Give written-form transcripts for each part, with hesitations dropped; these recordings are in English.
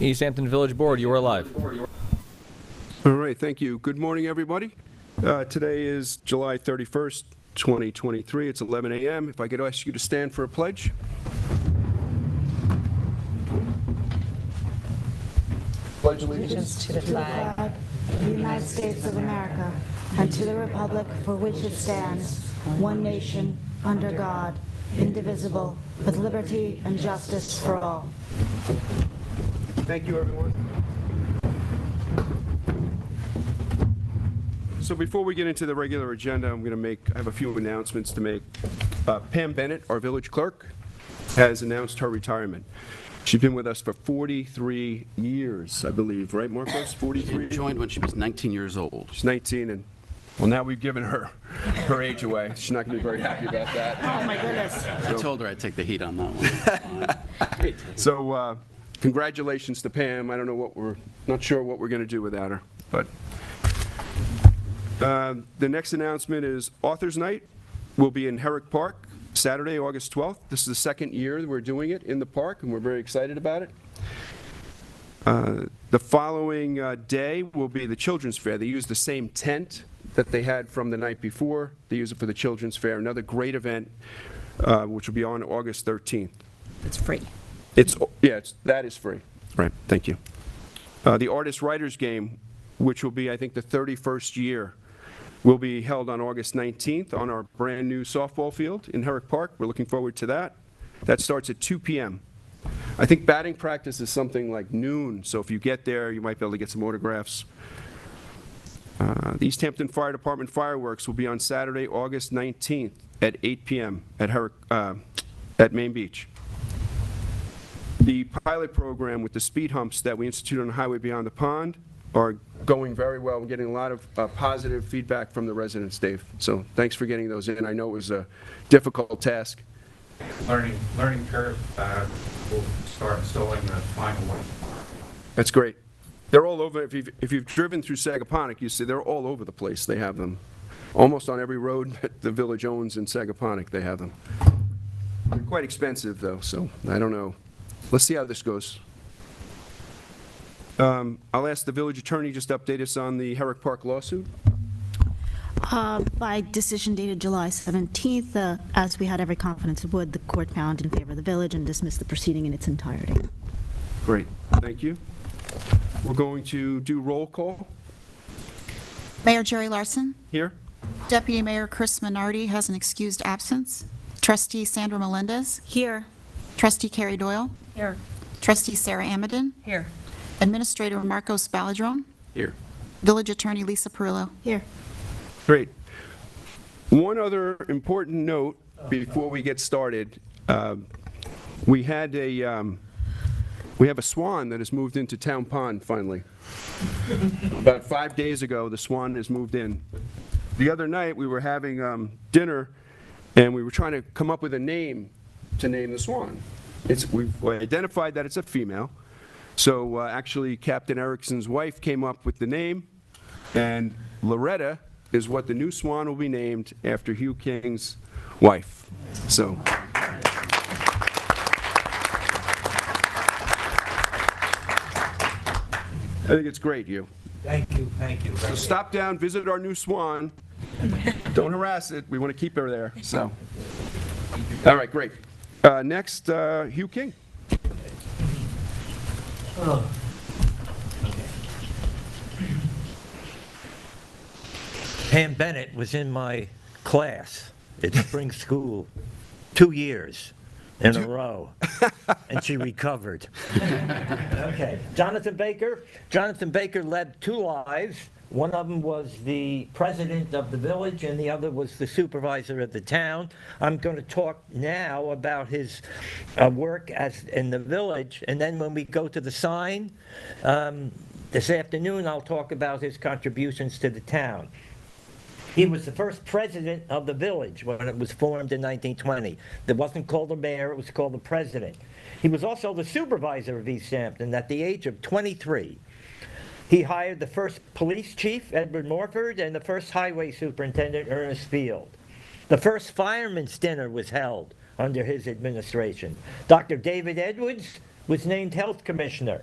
East Hampton Village Board, you are live. All right, thank you. Good morning, everybody. Today is July 31st, 2023. It's 11 a.m. If I could ask you to stand for a pledge. Pledge allegiance To the flag of the United States of America and to the republic for which it stands, one nation, under God, indivisible, with liberty and justice for all. Thank you, everyone. So before we get into the regular agenda, I have a few announcements to make. Pam Bennett, our village clerk, has announced her retirement. She's been with us for 43 years, I believe, right, Marcos? 43? She joined when she was 19 years old. She's 19, and, well, now we've given her age away. She's not going to be very happy about that. Oh, my goodness. I told her I'd take the heat on that one. So, congratulations to Pam. I don't know not sure what we're going to do without her, but the next announcement is Authors Night will be in Herrick Park, Saturday, August 12th. This is the second year that we're doing it in the park, and we're very excited about it. The following day will be the Children's Fair. They use the same tent that they had from the night before. They use it for the Children's Fair. Another great event, which will be on August 13th. It's free. That is free. Right, thank you. The Artist-Writers Game, which will be, I think, the 31st year, will be held on August 19th on our brand-new softball field in Herrick Park. We're looking forward to that. That starts at 2 p.m. I think batting practice is something like noon, so if you get there, you might be able to get some autographs. The East Hampton Fire Department fireworks will be on Saturday, August 19th at 8 p.m. at Main Beach. The pilot program with the speed humps that we instituted on the Highway Beyond the Pond are going very well. We're getting a lot of positive feedback from the residents, Dave. So thanks for getting those in. I know it was a difficult task. Learning curve will start installing the final one. That's great. They're all over. If you've driven through Sagaponack, you see they're all over the place. They have them. Almost on every road that the village owns in Sagaponack, they have them. They're quite expensive, though, so I don't know. Let's see how this goes. I'll ask the village attorney just to update us on the Herrick Park lawsuit. By decision dated July 17th, as we had every confidence it would, the court found in favor of the village and dismissed the proceeding in its entirety. Great, thank you. We're going to do roll call. Mayor Jerry Larson. Here. Deputy Mayor Chris Minardi has an excused absence. Trustee Sandra Melendez. Here. Trustee Carrie Doyle. Here. Trustee Sarah Amadin. Here. Administrator Marcos Baladrone. Here. Village Attorney Lisa Perillo. Here. Great. One other important note before we get started. We have a swan that has moved into Town Pond, finally. About 5 days ago, the swan has moved in. The other night, we were having dinner, and we were trying to come up with a name to name the swan. We've identified that it's a female. So actually, Captain Erickson's wife came up with the name, and Loretta is what the new swan will be named after Hugh King's wife. So. I think it's great, Hugh. Thank you, thank you. So stop down, visit our new swan. Don't harass it. We want to keep her there. So. All right, great. Next, Hugh King. Pam Bennett was in my class at spring school 2 years in a row, and she recovered. Okay, Jonathan Baker. Jonathan Baker led 2 lives. One of them was the president of the village, and the other was the supervisor of the town. I'm going to talk now about his work in the village, and then when we go to the sign, this afternoon I'll talk about his contributions to the town. He was the first president of the village when it was formed in 1920. It wasn't called a mayor, it was called the president. He was also the supervisor of East Hampton at the age of 23. He hired the first police chief, Edward Morford, and the first highway superintendent, Ernest Field. The first fireman's dinner was held under his administration. Dr. David Edwards was named health commissioner.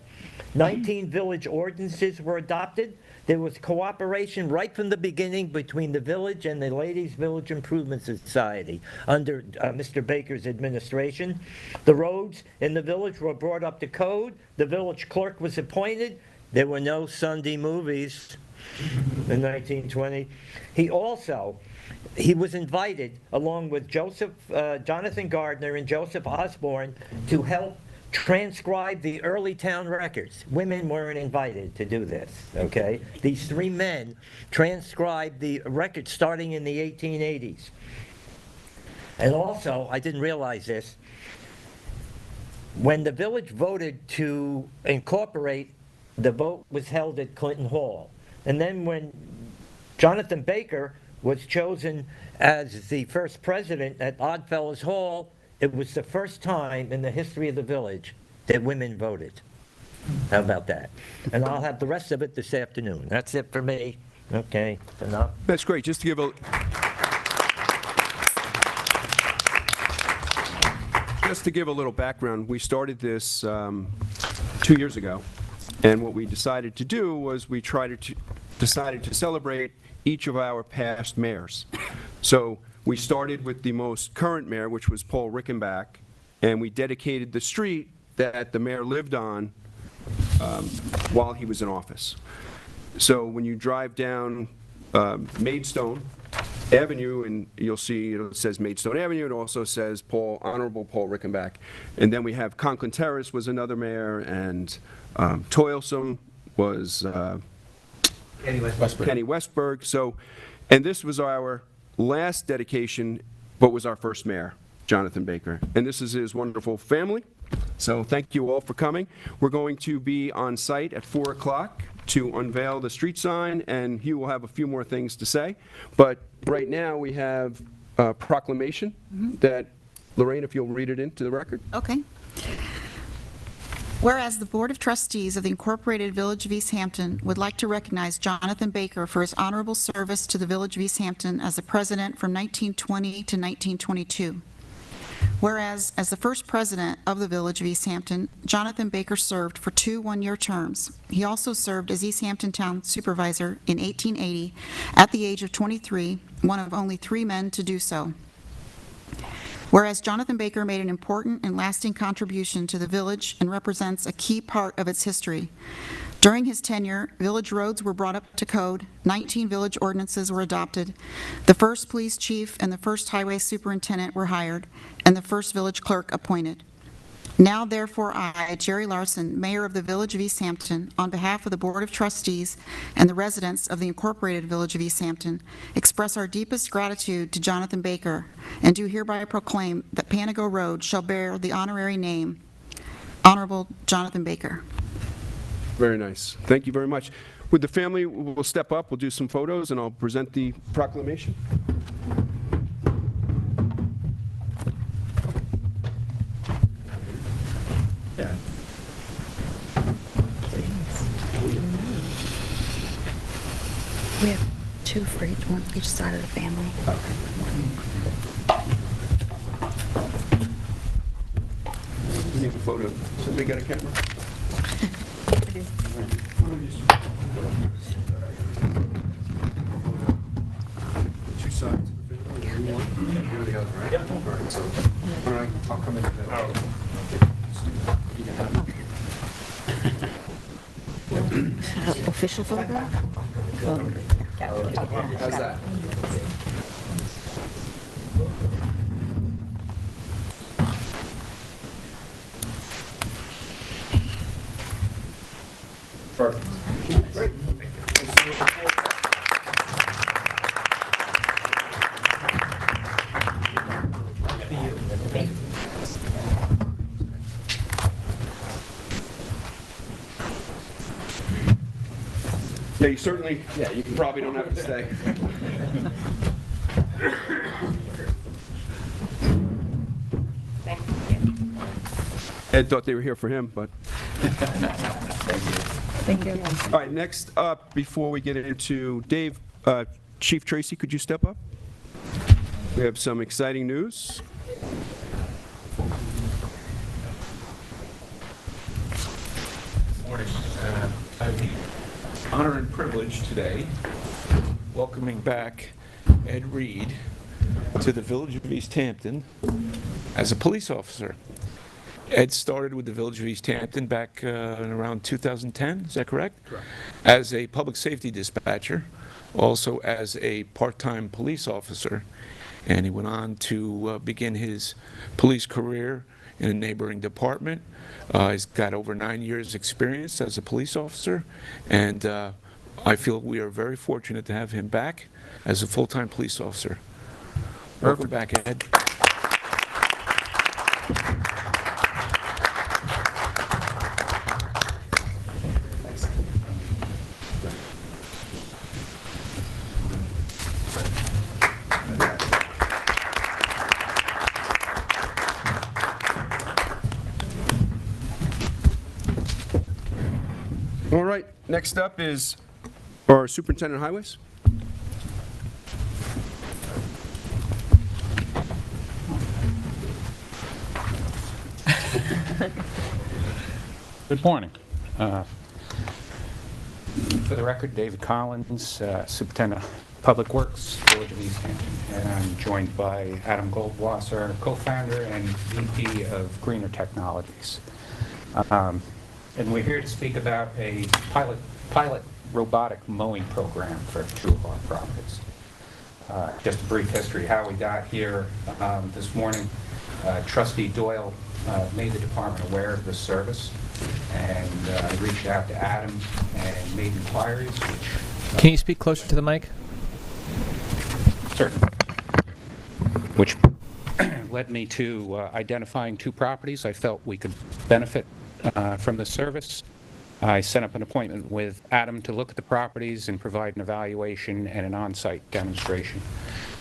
19 village ordinances were adopted. There was cooperation right from the beginning between the village and the Ladies Village Improvement Society under Mr. Baker's administration. The roads in the village were brought up to code. The village clerk was appointed. There were no Sunday movies in 1920. He was invited, along with Jonathan Gardner and Joseph Osborne, to help transcribe the early town records. Women weren't invited to do this, okay? These three men transcribed the records starting in the 1880s. And also, I didn't realize this, when the village voted to incorporate, the vote was held at Clinton Hall. And then when Jonathan Baker was chosen as the first president at Oddfellows Hall, it was the first time in the history of the village that women voted. How about that? And I'll have the rest of it this afternoon. That's it for me. Okay, enough. That's great. Just to give a little background, we started this 2 years ago, and what we decided to do was we decided to celebrate each of our past mayors. So we started with the most current mayor, which was Paul Rickenbach, and we dedicated the street that the mayor lived on while he was in office. So when you drive down Maidstone Avenue, and you'll see it says Maidstone Avenue, it also says Honorable Paul Rickenbach. And then we have Conklin Terrace was another mayor, and Toilsome was Kenny Westberg. So, and this was our last dedication, but was our first mayor, Jonathan Baker. And this is his wonderful family. So thank you all for coming. We're going to be on site at 4 o'clock to unveil the street sign, and Hugh will have a few more things to say. But right now we have a proclamation that, Lorraine, if you'll read it into the record. Okay. Whereas the Board of Trustees of the Incorporated Village of East Hampton would like to recognize Jonathan Baker for his honorable service to the Village of East Hampton as the president from 1920 to 1922. Whereas, as the first president of the Village of East Hampton, Jonathan Baker served for 2 one-year terms. He also served as East Hampton Town Supervisor in 1880 at the age of 23, one of only 3 men to do so. Whereas Jonathan Baker made an important and lasting contribution to the village and represents a key part of its history. During his tenure, village roads were brought up to code, 19 village ordinances were adopted, the first police chief and the first highway superintendent were hired, and the first village clerk appointed. Now therefore I, Jerry Larson, Mayor of the Village of East Hampton, on behalf of the Board of Trustees and the residents of the Incorporated Village of East Hampton, express our deepest gratitude to Jonathan Baker, and do hereby proclaim that Panago Road shall bear the honorary name, Honorable Jonathan Baker. Very nice. Thank you very much. With the family, we'll step up, we'll do some photos, and I'll present the proclamation. Yeah. We have 2 for each side of the family. We need a photo. Somebody got a camera? Two sides. You're the other, right? Yep. All right, so, all right, I'll come in. You can have it. Official photograph? How's that? Perfect. Great. Yeah, you certainly, you probably don't have to stay. Ed thought they were here for him, but. Thank you. All right, next up, before we get into Dave, Chief Tracy, could you step up? We have some exciting news. honor and privilege today welcoming back Ed Reed to the Village of East Hampton as a police officer. Ed started with the Village of East Hampton back in around 2010, is that correct? Correct. As a public safety dispatcher, also as a part-time police officer, and he went on to begin his police career in a neighboring department. He's got over 9 years experience as a police officer, and I feel we are very fortunate to have him back as a full-time police officer. Welcome back, Ed. All right, next up is our Superintendent of Highways. Good morning. For the record, David Collins, Superintendent of Public Works, Village of East Hampton, and I'm joined by Adam Goldwasser, co-founder and VP of Greener Technologies. And we're here to speak about a pilot robotic mowing program for 2 of our properties. Just a brief history how we got here this morning. Trustee Doyle made the department aware of this service and reached out to Adam and made inquiries, which... Can you speak closer to the mic? Certainly. Which led me to identifying 2 properties I felt we could benefit from the service. I set up an appointment with Adam to look at the properties and provide an evaluation and an on-site demonstration.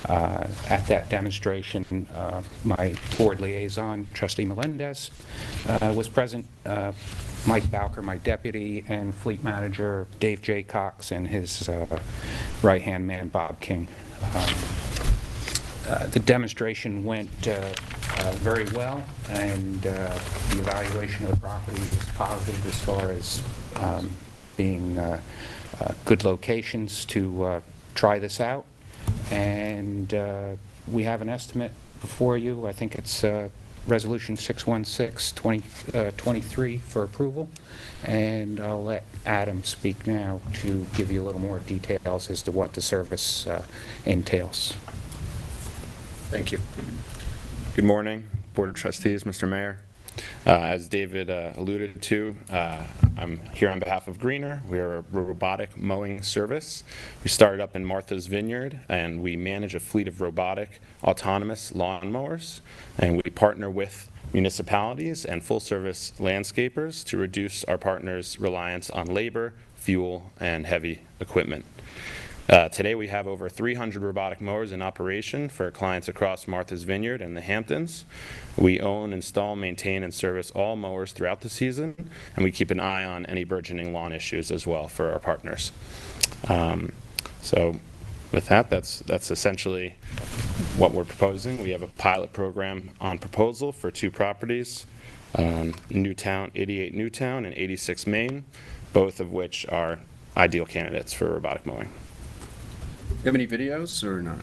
At that demonstration, my board liaison, Trustee Melendez, was present. Mike Bowker, my deputy, and fleet manager Dave J. Cox, and his right-hand man, Bob King. The demonstration went very well, and the evaluation of the property was positive as far as being good locations to try this out. And we have an estimate before you. I think it's Resolution 616-23 for approval. And I'll let Adam speak now to give you a little more details as to what the service entails. Thank you. Good morning, Board of Trustees, Mr. Mayor. As David alluded to, I'm here on behalf of Greener. We're a robotic mowing service. We started up in Martha's Vineyard, and we manage a fleet of robotic autonomous lawn mowers, and we partner with municipalities and full-service landscapers to reduce our partners' reliance on labor, fuel, and heavy equipment. Today we have over 300 robotic mowers in operation for clients across Martha's Vineyard and the Hamptons. We own, install, maintain, and service all mowers throughout the season, and we keep an eye on any burgeoning lawn issues as well for our partners. So with that, that's essentially what we're proposing. We have a pilot program on proposal for 2 properties, Newtown, 88 Newtown and 86 Main, both of which are ideal candidates for robotic mowing. Do you have any videos or not?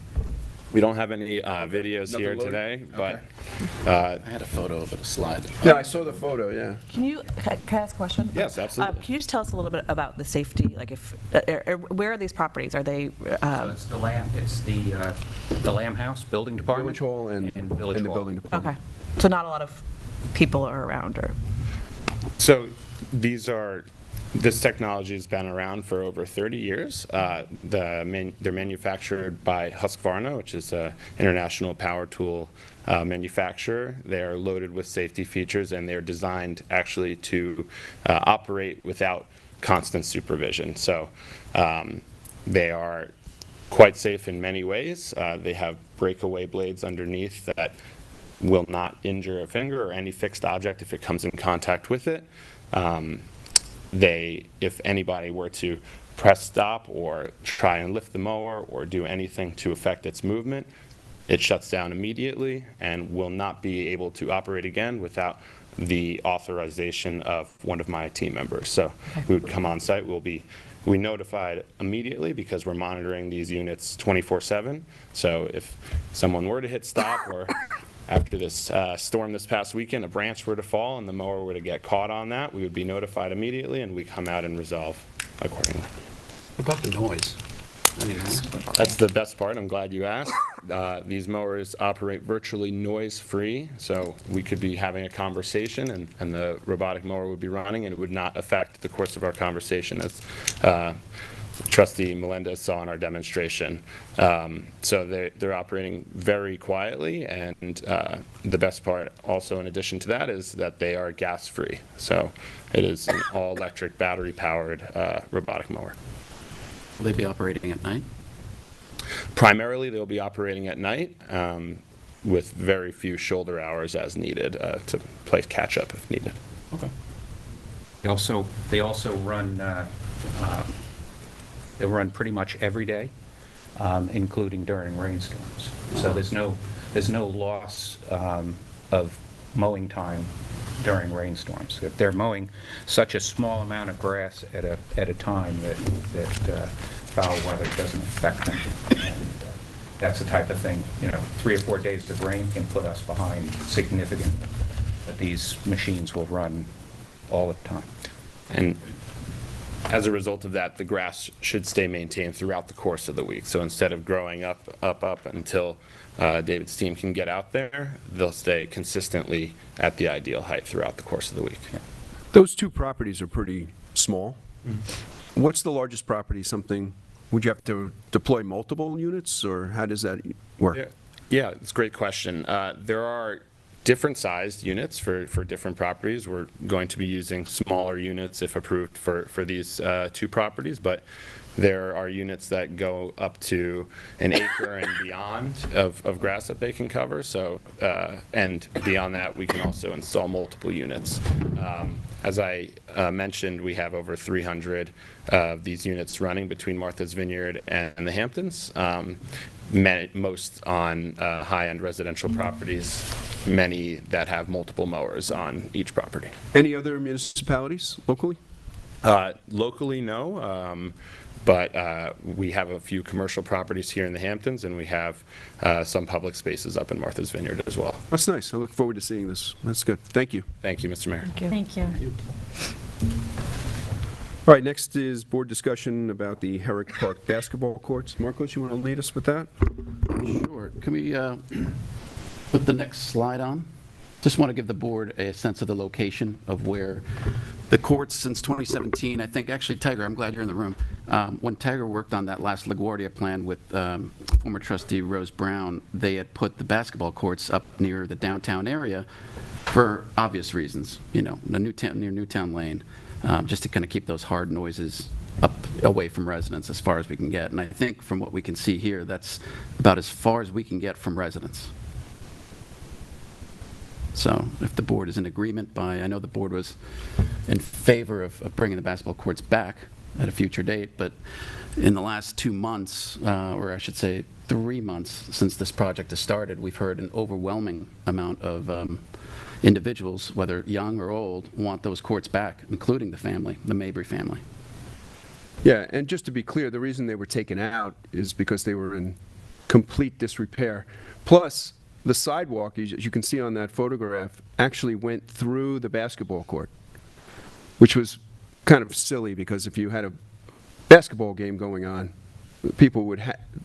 We don't have any videos Nothing here loaded? today, but I had a photo of it, a slide. Yeah, I saw the photo, yeah. Can I ask a question? yes, absolutely. Can you just tell us a little bit about the safety? Like, if where are these properties? Are they? So it's the Lamb House Building Department. Village Hall and Village the Hall. building department. Okay, so not a lot of people are around, or? So this technology has been around for over 30 years. They're manufactured by Husqvarna, which is an international power tool manufacturer. They are loaded with safety features, and they're designed actually to operate without constant supervision. So they are quite safe in many ways. They have breakaway blades underneath that will not injure a finger or any fixed object if it comes in contact with it. If anybody were to press stop or try and lift the mower or do anything to affect its movement, it shuts down immediately and will not be able to operate again without the authorization of one of my team members. So we would come on site, we'll be we notified immediately because we're monitoring these units 24/7. So if someone were to hit stop, or after this storm this past weekend, a branch were to fall and the mower were to get caught on that, we would be notified immediately and we come out and resolve accordingly. What about the noise? That's the best part. I'm glad you asked. These mowers operate virtually noise-free, so we could be having a conversation and the robotic mower would be running and it would not affect the course of our conversation, as Trustee Melendez saw in our demonstration. So they're operating very quietly, and the best part also in addition to that is that they are gas-free. So it is an all-electric battery-powered robotic mower. Will they be operating at night? Primarily, they'll be operating at night with very few shoulder hours as needed to play catch-up if needed. Okay. They also run, they run pretty much every day, including during rainstorms. So there's no loss of mowing time during rainstorms. If they're mowing such a small amount of grass at a time that foul weather doesn't affect them. And that's the type of thing, 3 or 4 days of rain can put us behind significantly. But these machines will run all the time. And as a result of that, the grass should stay maintained throughout the course of the week. So instead of growing up until David's team can get out there, they'll stay consistently at the ideal height throughout the course of the week. Yeah. Those two properties are pretty small. What's the largest property? Would you have to deploy multiple units, or how does that work? Yeah, it's a great question. There are different sized units for different properties. We're going to be using smaller units if approved for these 2 properties, but there are units that go up to an acre and beyond of grass that they can cover. So, and beyond that, we can also install multiple units. As I mentioned, we have over 300 of these units running between Martha's Vineyard and the Hamptons, most on high-end residential properties, many that have multiple mowers on each property. Any other municipalities locally? Locally, no. But we have a few commercial properties here in the Hamptons, and we have some public spaces up in Martha's Vineyard as well. That's nice. I look forward to seeing this. That's good. Thank you. Thank you, Mr. Mayor. Thank you. All right, next is board discussion about the Herrick Park basketball courts. Marcos, you want to lead us with that? Sure. Can we put the next slide on? Just want to give the board a sense of the location of where the courts since 2017, I think, actually, Tiger, I'm glad you're in the room. When Tiger worked on that last LaGuardia plan with former trustee Rose Brown, they had put the basketball courts up near the downtown area for obvious reasons, near Newtown Lane, just to kind of keep those hard noises up away from residents as far as we can get. And I think from what we can see here, that's about as far as we can get from residents. So if the board is in agreement I know the board was in favor of bringing the basketball courts back at a future date, but in the last 2 months, or I should say 3 months since this project has started, we've heard an overwhelming amount of individuals, whether young or old, want those courts back, including the Mabry family. Yeah, and just to be clear, the reason they were taken out is because they were in complete disrepair. Plus, the sidewalk, as you can see on that photograph, actually went through the basketball court, which was kind of silly because if you had a basketball game going on, people would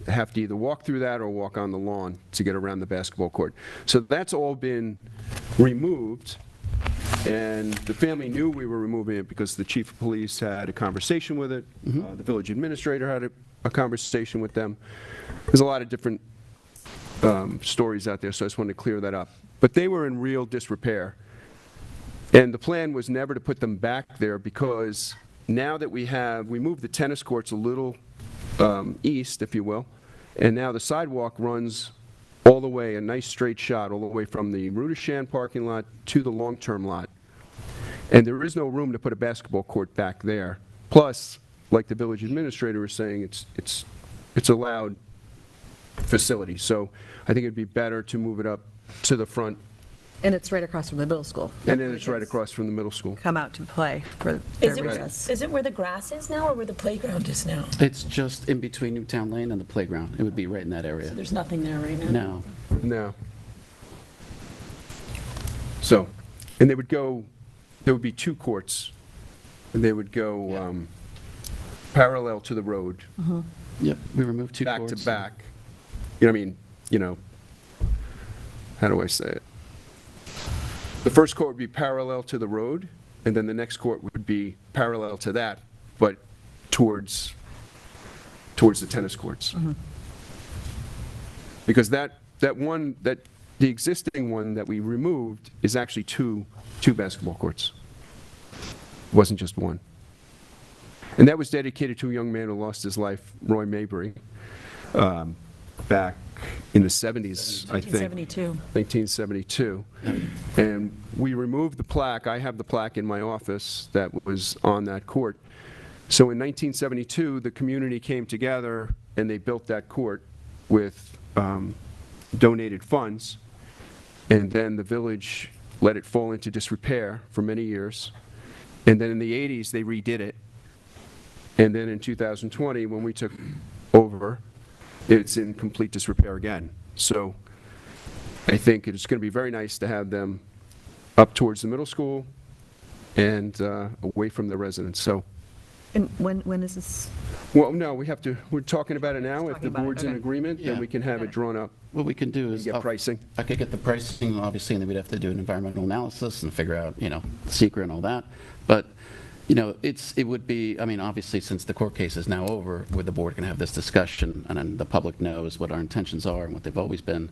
have to either walk through that or walk on the lawn to get around the basketball court. So that's all been removed, and the family knew we were removing it because the chief of police had a conversation with it. The village administrator had a conversation with them. There's a lot of different stories out there, so I just wanted to clear that up. But they were in real disrepair. And the plan was never to put them back there because now that we moved the tennis courts a little east, if you will, and now the sidewalk runs all the way, a nice straight shot, all the way from the Rudishan parking lot to the long-term lot. And there is no room to put a basketball court back there. Plus, like the village administrator was saying, it's a loud facility. So I think it'd be better to move it up to the front And it's right across from the middle school. And then it's right across from the middle school. Come out to play for their Is it, recess. is it where the grass is now or where the playground is now? It's just in between Newtown Lane and the playground. It would be right in that area. There's nothing there right now? No. No. So, and there would be two courts. And they would go parallel to the road, Yep, we removed two back courts. to back. You know, I mean, how do I say it? The first court would be parallel to the road, and then the next court would be parallel to that, but towards the tennis courts. Because the existing one that we removed is actually two basketball courts. It wasn't just one. And that was dedicated to a young man who lost his life, Roy Mayberry, back in the 70s, I think. 1972. And we removed the plaque. I have the plaque in my office that was on that court. So in 1972, the community came together and they built that court with donated funds. And then the village let it fall into disrepair for many years. And then in the 80s, they redid it. And then in 2020, when we took over, it's in complete disrepair again. So I think it's going to be very nice to have them up towards the middle school and away from the residents. So, And when is this? well, no, we're talking about it now. If Talking the about it, board's in okay. agreement, then Yeah. we can have it drawn up. What we can do is, Get pricing. I could get the pricing, obviously, and then we'd have to do an environmental analysis and figure out, secret and all that. But, it would be, I mean, obviously, since the court case is now over, where the board can have this discussion, and then the public knows what our intentions are and what they've always been,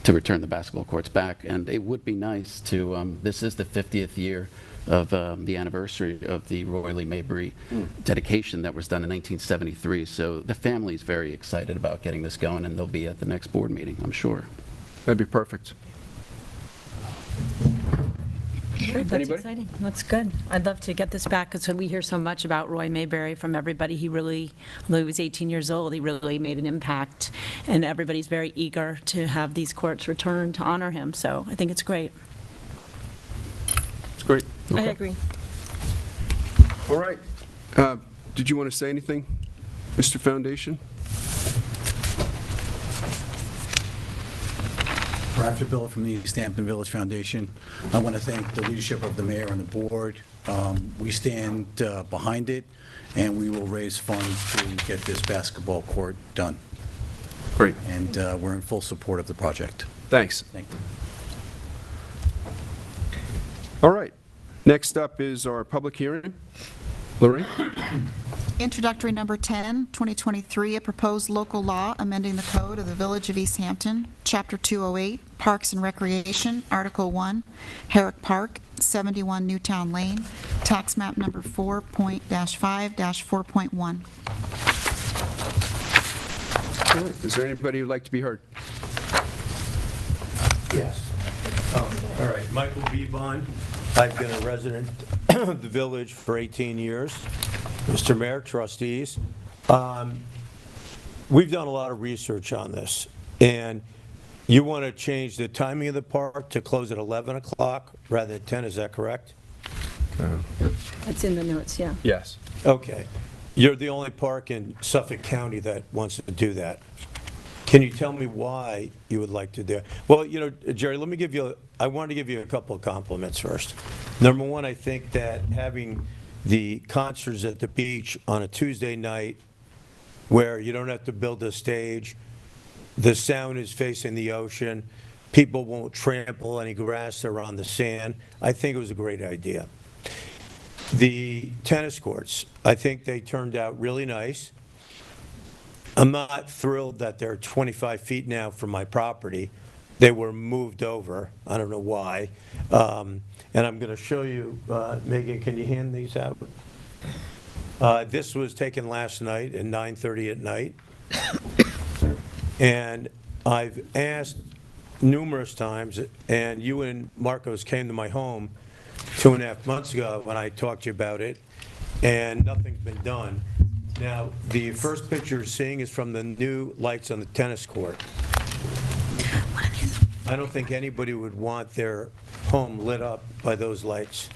to return the basketball courts back. And it would be nice to, this is the 50th year of the anniversary of the Roy Lee Mayberry dedication that was done in 1973. So the family's very excited about getting this going, and they'll be at the next board meeting, I'm sure. That'd be perfect. That's Anybody? exciting. That's good. I'd love to get this back because we hear so much about Roy Mayberry from everybody. He really, although he was 18 years old, he really made an impact. And everybody's very eager to have these courts returned to honor him. So I think it's great. It's great. I Okay. agree. All right. Did you want to say anything, Mr. Foundation? Bradford Bill from the East Hampton Village Foundation. I want to thank the leadership of the mayor and the board. We stand behind it, and we will raise funds to get this basketball court done. Great. And we're in full support of the project. Thanks. Thank you. All right. Next up is our public hearing. Lorraine? Introductory number 10, 2023, a proposed local law amending the code of the Village of East Hampton, Chapter 208, Parks and Recreation, Article 1, Herrick Park, 71 Newtown Lane, tax map number 4.5-4.1. All right. Is there anybody who'd like to be heard? Yes. All right, Michael Bebon. I've been a resident of the village for 18 years. Mr. Mayor, trustees, we've done a lot of research on this, and you want to change the timing of the park to close at 11 o'clock rather than 10, is that correct? That's in the notes, yeah. Yes. Okay. You're the only park in Suffolk County that wants to do that. Can you tell me why you would like to do it? Well, Jerry, I wanted to give you a couple of compliments first. Number one, I think that having the concerts at the beach on a Tuesday night where you don't have to build a stage, the sound is facing the ocean, people won't trample any grass or on the sand. I think it was a great idea. The tennis courts, I think they turned out really nice. I'm not thrilled that they're 25 feet now from my property. They were moved over. I don't know why. And I'm going to show you, Megan, can you hand these out? This was taken last night at 9:30 at night. And I've asked numerous times, and you and Marcos came to my home 2.5 months ago when I talked to you about it, and nothing's been done. Now, the first picture you're seeing is from the new lights on the tennis court. I I don't think anybody would want their home lit up by those lights.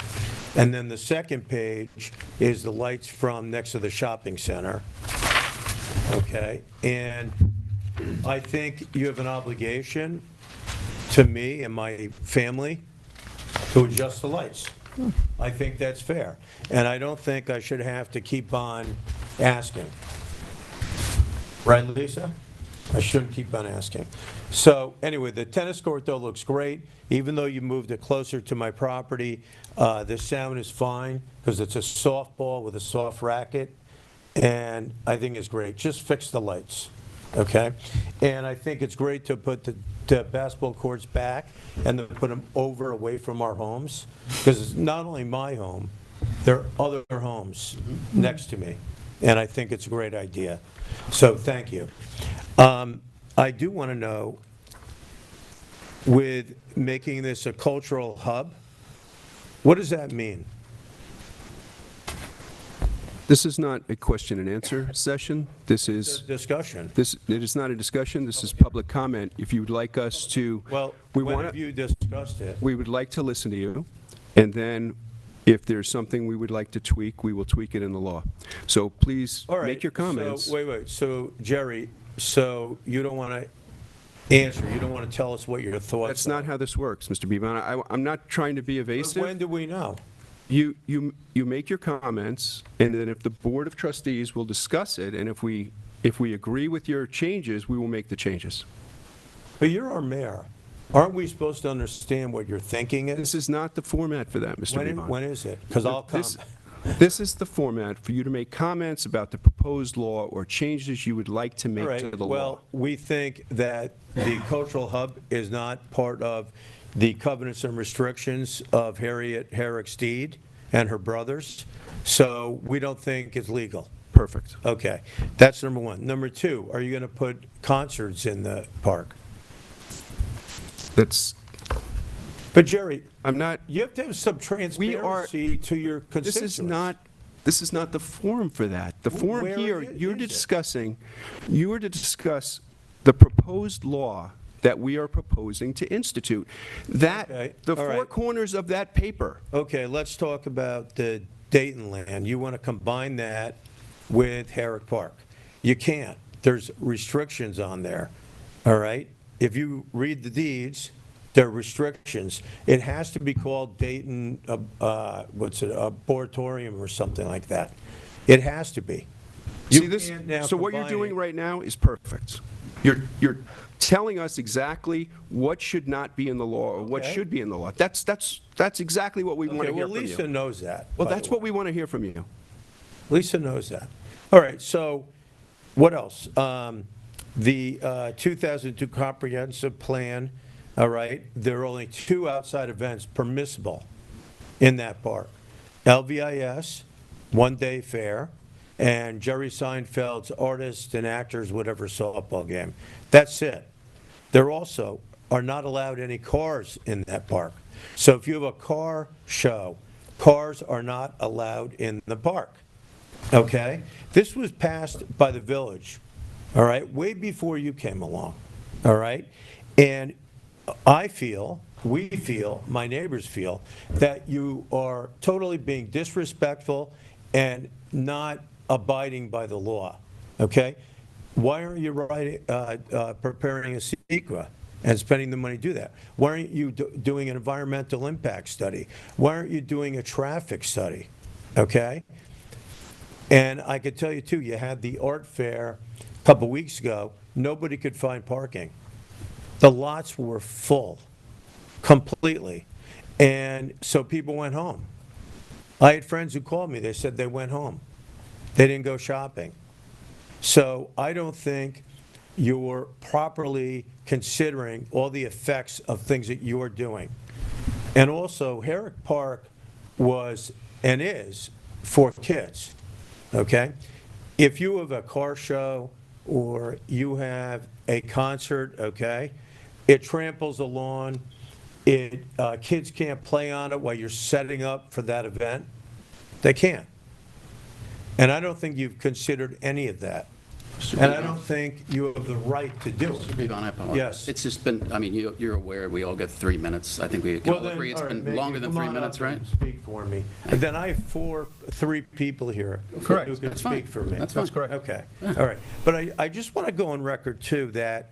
And then the second page is the lights from next to the shopping center. Okay? And I think you have an obligation to me and my family to adjust the lights. I think that's fair. And I don't think I should have to keep on asking. Right, Lisa? I shouldn't keep on asking. So anyway, the tennis court though looks great. Even though you moved it closer to my property, the sound is fine because it's a softball with a soft racket. And I think it's great. Just fix the lights, okay? And I think it's great to put the basketball courts back and to put them over away from our homes because it's not only my home, there are other homes next to me. And I think it's a great idea. So thank you. I do want to know, with making this a cultural hub, what does that mean? This is not a question and answer session. This is discussion. It is not a discussion. This is public comment. If you would like us to, Well, when have you discussed it? we would like to listen to you, and then if there's something we would like to tweak, we will tweak it in the law. So please All right, make your comments. So, wait. So, Jerry, so you don't want to answer, you don't want to tell us what your thoughts are? That's not how this works, Mr. Bevan. I'm not trying to be evasive. When do we know? You make your comments, and then if the Board of Trustees will discuss it, and if we agree with your changes, we will make the changes. But you're our mayor. Aren't we supposed to understand what your thinking is? This is not the format for that, Mr. Bevan. When is it? Because I'll come. This is the format for you to make comments about the proposed law or changes you would like to make All to right, the law. well, we think that the cultural hub is not part of the covenants and restrictions of Harriet Herrick Steed and her brothers, so we don't think it's legal. Perfect. Okay, that's number one. Number two, are you going to put concerts in the park? That's. But Jerry, I'm not. You have to have some transparency to your constituents. This is not the forum for that. The forum Where here, is you are to discuss the proposed law that we are proposing to institute. That, Okay, the all four right. corners of that paper. Okay, let's talk about the Dayton land. You want to combine that with Herrick Park. You can't. There's restrictions on there, all right? If you read the deeds, there are restrictions. It has to be called Dayton, Arboretum or something like that. It has to be. See this? can't now So what you're combine doing it. right now is perfect. You're telling us exactly what should not be in the law or what Okay. should be in the law. That's exactly what we want Okay, to hear well, from Lisa you. knows that. Well, by that's the way. what we want to hear from you. Lisa knows that. All right, so what else? The 2002 comprehensive plan, all right, there are only 2 outside events permissible in that park. LVIS, one-day fair, and Jerry Seinfeld's artists and actors, whatever softball game. That's it. There also are not allowed any cars in that park. So if you have a car show, cars are not allowed in the park. Okay? This was passed by the village, all right, way before you came along, all right? And I feel, we feel, my neighbors feel, that you are totally being disrespectful and not abiding by the law, okay? Why aren't you preparing a CEQA and spending the money to do that? Why aren't you doing an environmental impact study? Why aren't you doing a traffic study, okay? And I could tell you, too, you had the art fair a couple weeks ago. Nobody could find parking. The lots were full, completely. And so people went home. I had friends who called me. They said they went home. They didn't go shopping. So I don't think you're properly considering all the effects of things that you're doing. And also, Herrick Park was and is for kids, okay? If you have a car show or you have a concert, okay, it tramples the lawn. Kids can't play on it while you're setting up for that event. They can't. And I don't think you've considered any of that, And I don't think you have the right to do it. Mr. Bevan, I apologize. Yes. It's just been, I mean, you're aware, we all get 3 minutes. I think we can Well, all then, agree it's all right, been maybe longer than come 3 on minutes, up right? and speak for me. And then I have three people here. Correct. Who can That's fine. speak for me. That's fine. correct. Okay, all right. But I just want to go on record, too, that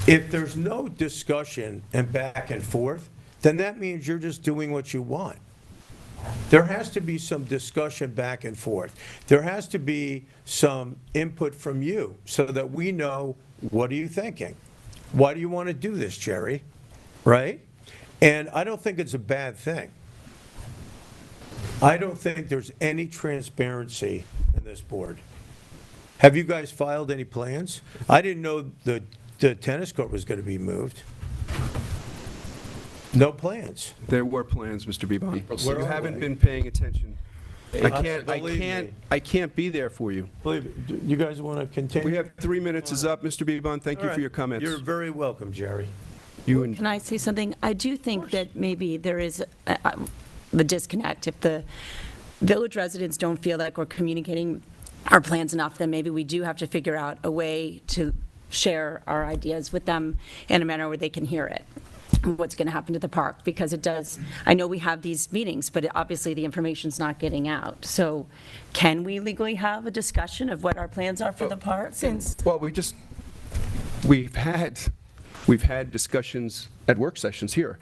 if there's no discussion and back and forth, then that means you're just doing what you want. There has to be some discussion back and forth. There has to be some input from you so that we know, what are you thinking? Why do you want to do this, Jerry? Right? And I don't think it's a bad thing. I don't think there's any transparency in this board. Have you guys filed any plans? I didn't know the tennis court was going to be moved. No plans. There were plans, Mr. Bebon. April You 6th. haven't been paying attention. Believe me. I can't be there for you. Believe me. You guys want to continue? We have 3 minutes is up, Mr. Bebon. Thank you All for your right. comments. You're very welcome, Jerry. You and Can I say something? I do think that maybe there is the disconnect. If the village residents don't feel like we're communicating our plans enough, then maybe we do have to figure out a way to share our ideas with them in a manner where they can hear it, what's going to happen to the park, because it does, I know we have these meetings, but obviously the information's not getting out. So can we legally have a discussion of what our plans are for the park? Well, we've had discussions at work sessions here.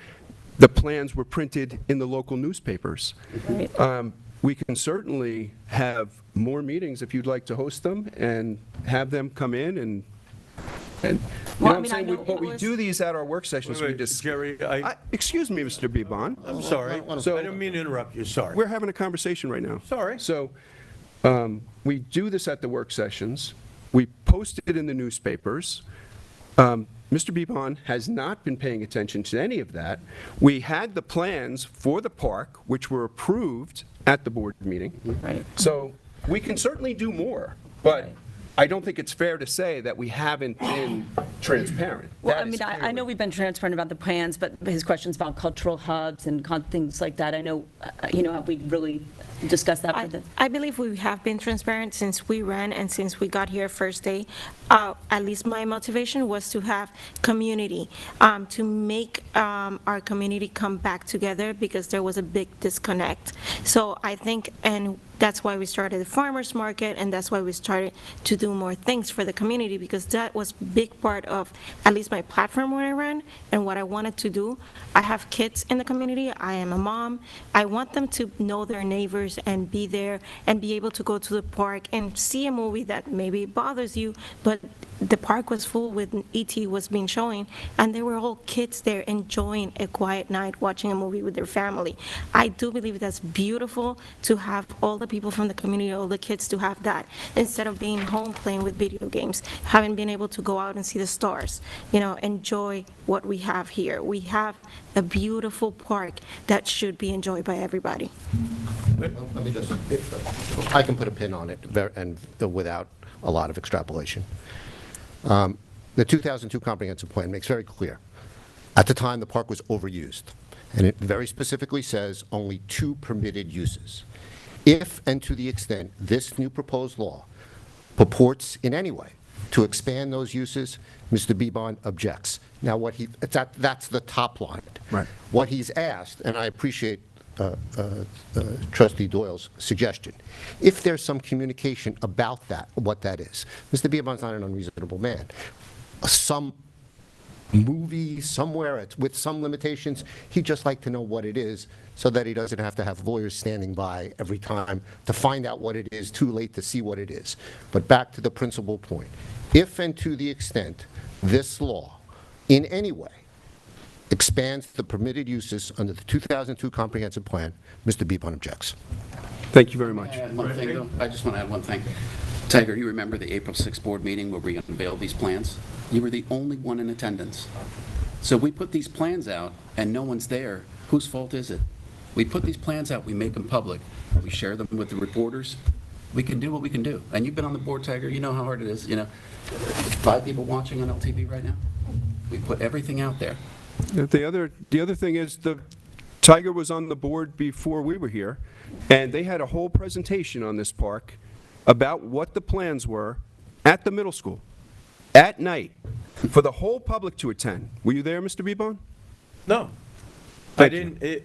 The plans were printed in the local newspapers. Right. We can certainly have more meetings if you'd like to host them and have them come in and you know Well, what I'm saying? know But it we was- do these at our work sessions. Wait, We just, Jerry, excuse me, Mr. Bebon. I'm sorry. So- I didn't mean to interrupt you, sorry. We're having a conversation right now. Sorry. So we do this at the work sessions. We post it in the newspapers. Mr. Bebon has not been paying attention to any of that. We had the plans for the park, which were approved at the board meeting. Right. So we can certainly do more, but I don't think it's fair to say that we haven't been transparent. Well, That I is mean, I clearly- know we've been transparent about the plans, but his questions about cultural hubs and things like that, I know, have we really discussed that for the? I believe we have been transparent since we ran and since we got here first day. At least my motivation was to have community, to make our community come back together because there was a big disconnect. So I think, and that's why we started the farmers market, and that's why we started to do more things for the community, because that was big part of at least my platform when I ran and what I wanted to do. I have kids in the community. I am a mom. I want them to know their neighbors and be there and be able to go to the park and see a movie that maybe bothers you, but the park was full when E.T. was being shown, and there were all kids there enjoying a quiet night, watching a movie with their family. I do believe that's beautiful to have all the people from the community, all the kids to have that, instead of being home playing with video games, having been able to go out and see the stars, enjoy what we have here. We have a beautiful park that should be enjoyed by everybody. Let me just, if I can put a pin on it and without a lot of extrapolation. The 2002 comprehensive plan makes very clear, at the time the park was overused, and it very specifically says only 2 permitted uses. If and to the extent this new proposed law purports in any way to expand those uses, Mr. Bebon objects. Now, that's the top line. Right. What he's asked, and I appreciate Trustee Doyle's suggestion, if there's some communication about that, what that is. Mr. Bebon's not an unreasonable man. Some movie somewhere with some limitations, he'd just like to know what it is so that he doesn't have to have lawyers standing by every time to find out what it is, too late to see what it is. But back to the principal point. If and to the extent this law in any way expands the permitted uses under the 2002 comprehensive plan, Mr. Bebon objects. Thank you very much. Can I add one thing, though? I just want to add one thing. Tiger, you remember the April 6th board meeting where we unveiled these plans? You were the only one in attendance. So we put these plans out, and no one's there. Whose fault is it? We put these plans out, we make them public, we share them with the reporters. We can do what we can do. And you've been on the board, Tiger, you know how hard it is, 5 people watching on LTV right now. We put everything out there. The other thing is, Tiger was on the board before we were here, and they had a whole presentation on this park about what the plans were at the middle school, at night, for the whole public to attend. Were you there, Mr. Bebon? No. Thank I you. didn't,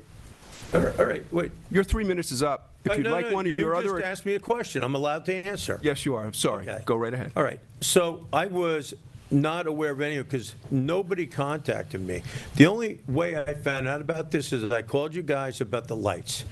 all right, wait. Your 3 minutes is up. If you'd No, like no, one of your You other... just asked me a question. I'm allowed to answer. Yes, you are. I'm sorry. Okay. Go right ahead. All right. So I was not aware of any, because nobody contacted me. The only way I found out about this is that I called you guys about the lights.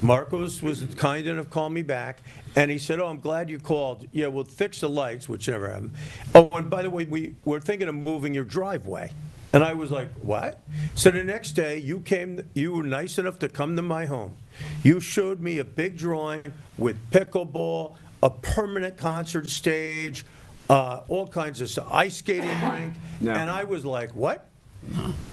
Marcos was kind enough to call me back, and he said, "Oh, I'm glad you called. Yeah, we'll fix the lights," which never happened. Oh, and by the way, we're thinking of moving your driveway. And I was like, "What?" So the next day, you were nice enough to come to my home. You showed me a big drawing with pickleball, a permanent concert stage, all kinds of stuff, ice skating rink, No. and I was like, "What?"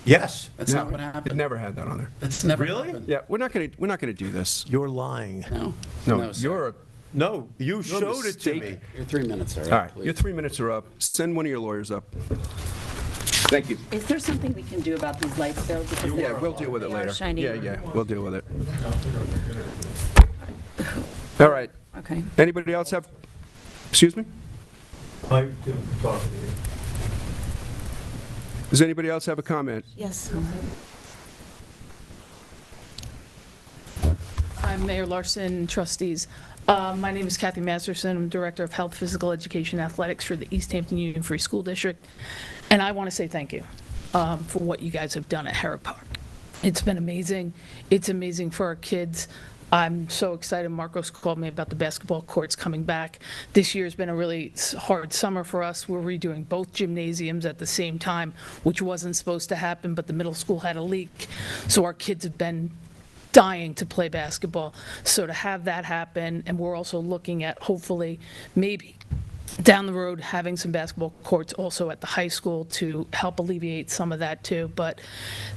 Yes. That's not what happened. It never had that on there. That's never Really? happened. Yeah, we're not gonna do this. You're lying. No. No, sir. you're a... No, you showed it to me. mistake. Your 3 minutes are up, All right, please. your 3 minutes are up. Send one of your lawyers up. Thank you. Is there something we can do about these lights, though? Because Yeah, we'll deal with it they are later. shiny. Yeah, we'll deal with it. All right. Okay. Anybody else have, excuse me? I didn't talk to you. Does anybody else have a comment? Yes. I'm Mayor Larson, trustees. My name is Kathy Masterson. I'm Director of Health, Physical Education, and Athletics for the East Hampton Union Free School District. And I want to say thank you for what you guys have done at Herrick Park. It's been amazing. It's amazing for our kids. I'm so excited. Marcos called me about the basketball courts coming back. This year's been a really hard summer for us. We're redoing both gymnasiums at the same time, which wasn't supposed to happen, but the middle school had a leak. So our kids have been dying to play basketball. So to have that happen, and we're also looking at hopefully maybe down the road having some basketball courts also at the high school to help alleviate some of that too. But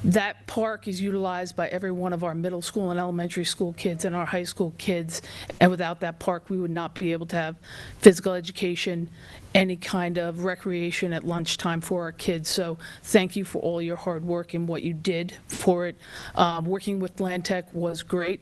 that park is utilized by every one of our middle school and elementary school kids and our high school kids. And without that park, we would not be able to have physical education, any kind of recreation at lunchtime for our kids. So thank you for all your hard work and what you did for it. Working with Land Tech was great.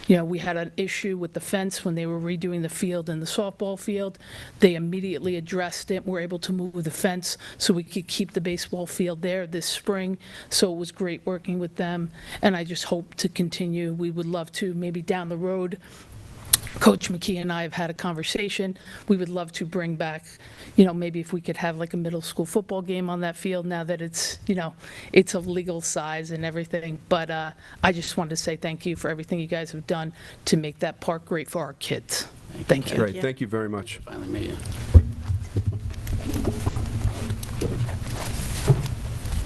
You know, we had an issue with the fence when they were redoing the field and the softball field. They immediately addressed it. We're able to move the fence so we could keep the baseball field there this spring. So it was great working with them, and I just hope to continue. We would love to, maybe down the road, Coach McKee and I have had a conversation. We would love to bring back, you know, maybe if we could have like a middle school football game on that field now that it's, you know, it's of legal size and everything. But I just wanted to say thank you for everything you guys have done to make that park great for our kids. Thank you. Great, thank you very much. Finally made it.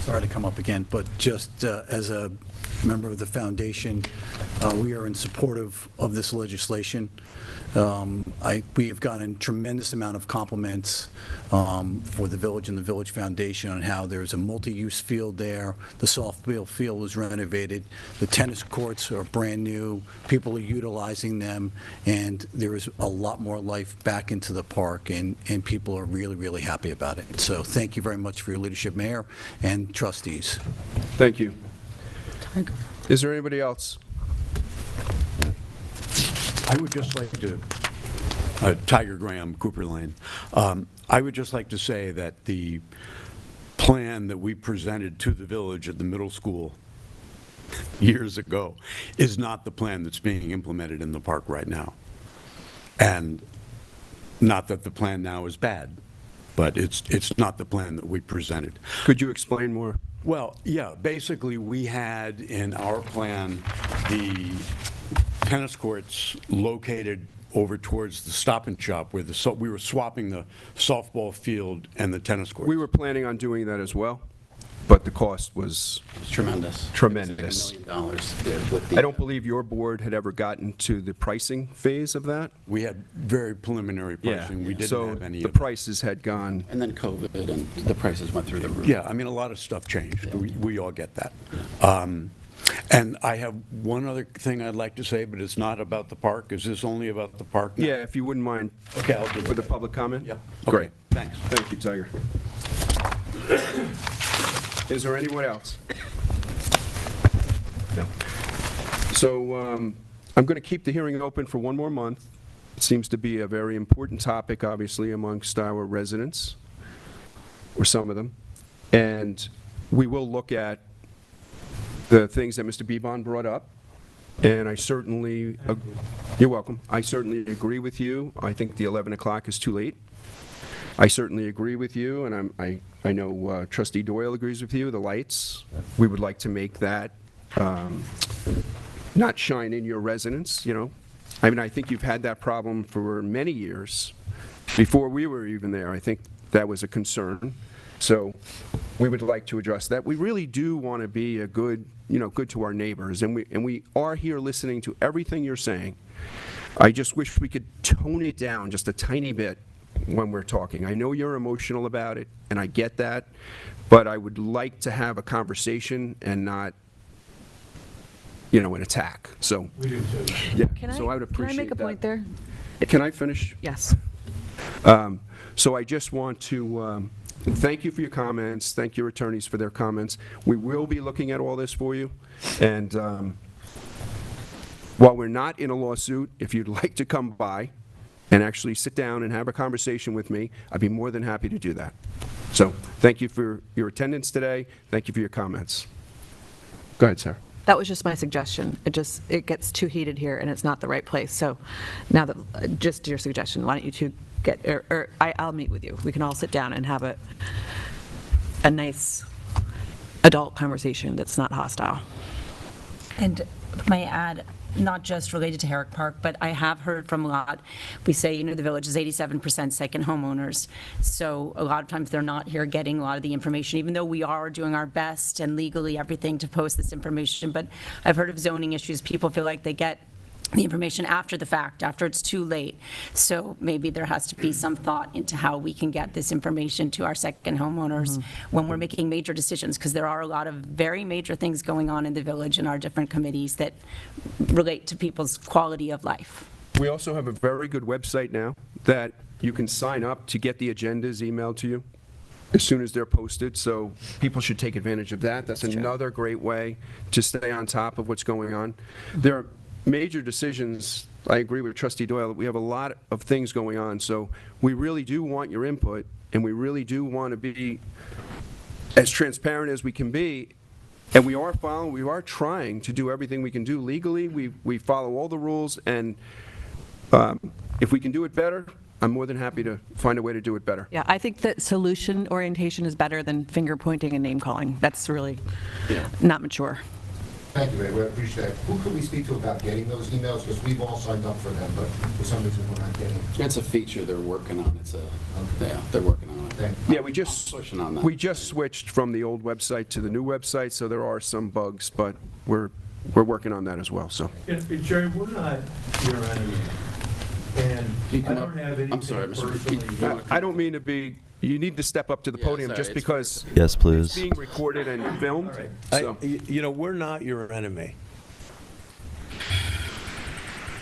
Sorry to come up again, but just as a member of the foundation, we are in support of this legislation. We have gotten a tremendous amount of compliments for the village and the Village Foundation on how there's a multi-use field there. The softball field was renovated. The tennis courts are brand new. People are utilizing them, and there is a lot more life back into the park, and people are really, really happy about it. So thank you very much for your leadership, Mayor and trustees. Thank you. Is there anybody else? I would just like to, Tiger Graham, Cooper Lane. I would just like to say that the plan that we presented to the village at the middle school years ago is not the plan that's being implemented in the park right now. And not that the plan now is bad, but it's not the plan that we presented. Could you explain more? Well, yeah, basically we had in our plan the tennis courts located over towards the Stop and Shop where we were swapping the softball field and the tennis courts. We were planning on doing that as well, but the cost was Tremendous. tremendous. $1 million with the, I don't believe your board had ever gotten to the pricing phase of that. We had very preliminary pricing. We didn't have any the of that. prices had gone. And then COVID, and the prices went through the roof. Yeah, I mean, a lot of stuff changed. We all get that. And I have one other thing I'd like to say, but it's not about the park. Is this only about the park now? Yeah, if you wouldn't mind. Okay, I'll do For the that. public comment? Yeah. Great. Thanks. Thank you, Tiger. Is there anyone else? No. So I'm going to keep the hearing open for one more month. It seems to be a very important topic, obviously, amongst our residents, or some of them. And we will look at the things that Mr. Bebon brought up. And I certainly, you're welcome. I certainly agree with you. I think the 11 o'clock is too late. I certainly agree with you, and I know Trustee Doyle agrees with you, the lights. We would like to make that not shine in your residence, you know. I mean, I think you've had that problem for many years. Before we were even there, I think that was a concern. So we would like to address that. We really do want to be a good, you know, good to our neighbors, and we are here listening to everything you're saying. I just wish we could tone it down just a tiny bit when we're talking. I know you're emotional about it, and I get that, but I would like to have a conversation and not, you know, an attack. So, yeah, so I would appreciate that. Can I make a point there? Can I finish? Yes. So I just want to thank you for your comments, thank your attorneys for their comments. We will be looking at all this for you, and while we're not in a lawsuit, if you'd like to come by and actually sit down and have a conversation with me, I'd be more than happy to do that. So thank you for your attendance today. Thank you for your comments. Go ahead, Sarah. That was just my suggestion. It gets too heated here, and it's not the right place. So now that, just your suggestion, why don't you two I'll meet with you. We can all sit down and have a nice adult conversation that's not hostile. And may I add, not just related to Herrick Park, but I have heard from a lot, we say, you know, the village is 87% second homeowners, so a lot of times they're not here getting a lot of the information, even though we are doing our best and legally everything to post this information. But I've heard of zoning issues. People feel like they get the information after the fact, after it's too late. So maybe there has to be some thought into how we can get this information to our second homeowners when we're making major decisions, because there are a lot of very major things going on in the village and our different committees that relate to people's quality of life. We also have a very good website now that you can sign up to get the agendas emailed to you as soon as they're posted, so people should take advantage of that. That's another great way to stay on top of what's going on. There are major decisions. I agree with Trustee Doyle. We have a lot of things going on, so we really do want your input, and we really do want to be as transparent as we can be. And we are trying to do everything we can do legally. We follow all the rules, and if we can do it better, I'm more than happy to find a way to do it better. Yeah, I think that solution orientation is better than finger pointing and name calling. That's really not mature. Thank you, Ray. We appreciate it. Who could we speak to about getting those emails? Because we've all signed up for them, but for some reason we're not getting them. It's a feature they're working on. Yeah, they're working on it. Yeah, we just switched from the old website to the new website, so there are some bugs, but we're working on that as well. So, Jerry, we're not your enemy, and I don't have anything. I'm sorry, Mr. I don't mean to be. You need to step up to the podium sorry, just because Yes, please. it's being recorded and filmed. So. You know, we're not your enemy.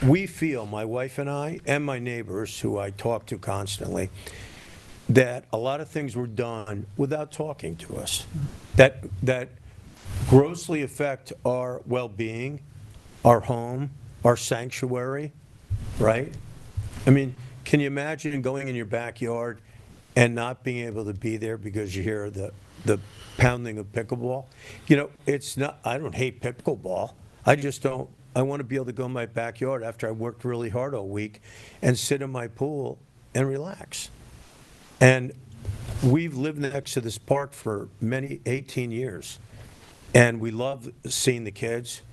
We feel, my wife and I, and my neighbors, who I talk to constantly, that a lot of things were done without talking to us, that grossly affect our well-being, our home, our sanctuary, right? I mean, can you imagine going in your backyard and not being able to be there because you hear the pounding of pickleball? You know, it's not, I don't hate pickleball. I just don't, I want to be able to go in my backyard after I worked really hard all week and sit in my pool and relax. And we've lived next to this park for 18 years, and we love seeing the kids.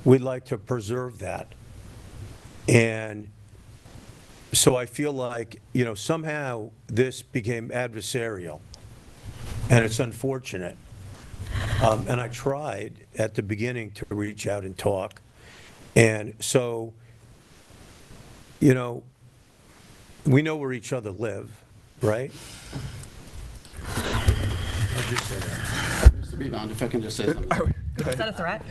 We'd like to preserve that. And so I feel like, you know, somehow this became adversarial, and it's unfortunate. And I tried at the beginning to reach out and talk. And so, you know, we know where each other live, right? I'll just say that. Mr. Bevon, if I can just say something. Is that a threat?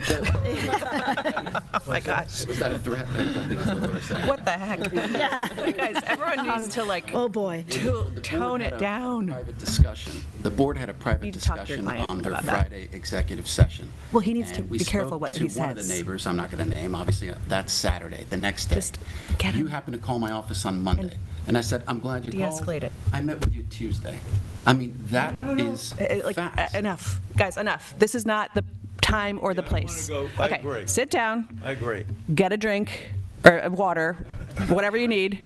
Oh, my gosh. Was that a threat? I think that's what I said. What the heck? You guys, everyone needs to like, Oh, boy. tone it down. Private discussion. The board had a private Need to talk to your discussion client on their about that. Friday executive session. Well, he needs to And we be careful spoke what to he one of says. the neighbors, I'm not going to name, obviously, that's Saturday, the next day. Just get You him. happened to call my office on Monday, and I said, I'm glad you called. De-escalate it. I met with you Tuesday. I mean, that is facts. Enough, guys, enough. This is not the time or the place. I Okay, agree. sit down, I agree. get a drink, or water, whatever you need,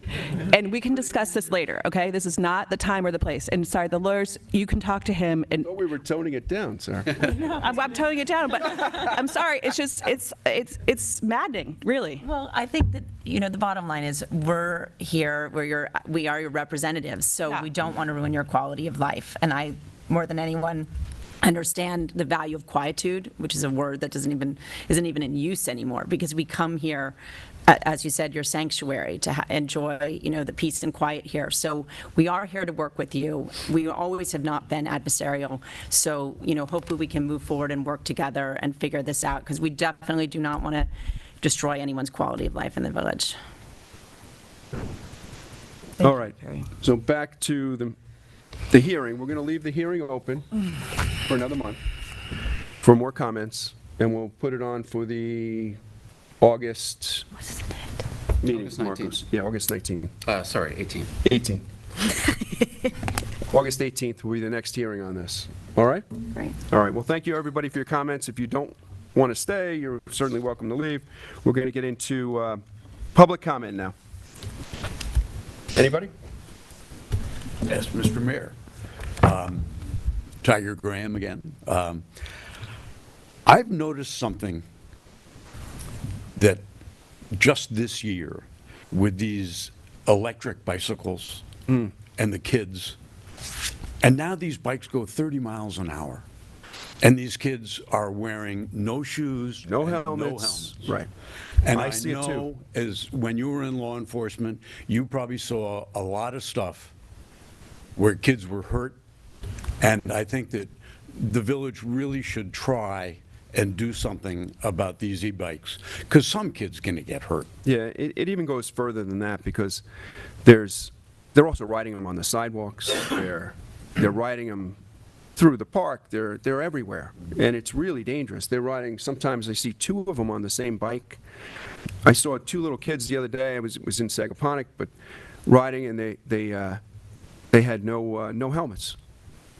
and we can discuss this later, okay? This is not the time or the place. And sorry, the lawyers, you can talk to him, and Oh, we were toning it down, sir. I'm toning it down, but I'm sorry, it's just, it's maddening, really. Well, I think that, the bottom line is we're here, we are your representatives, so we don't want to ruin your quality of life. And I, more than anyone, understand the value of quietude, which is a word that isn't even in use anymore, because we come here, as you said, your sanctuary, to enjoy, the peace and quiet here. So we are here to work with you. We always have not been adversarial. So, hopefully we can move forward and work together and figure this out, because we definitely do not want to destroy anyone's quality of life in the village. All right, so back to the hearing. We're going to leave the hearing open for another month for more comments, and we'll put it on for the August meeting, August 19th. Marcos. Yeah, August 19th. Sorry, 18. 18. August 18th will be the next hearing on this. All right? Great. All right, well, thank you, everybody, for your comments. If you don't want to stay, you're certainly welcome to leave. We're going to get into public comment now. Anybody? Yes, Mr. Mayor. Tiger Graham again. I've noticed something that just this year with these electric bicycles and the kids, and now these bikes go 30 miles an hour, and these kids are wearing no shoes, No and helmets. Right. And I I see it, too. know, as when you were in law enforcement, you probably saw a lot of stuff where kids were hurt, and I think that the village really should try and do something about these e-bikes, because some kids going to get hurt. Yeah, it even goes further than that, because they're also riding them on the sidewalks. They're riding them through the park. They're everywhere, and it's really dangerous. They're riding. Sometimes I see two of them on the same bike. I saw two little kids the other day. I was in Sagaponic, but riding, and they had no helmets,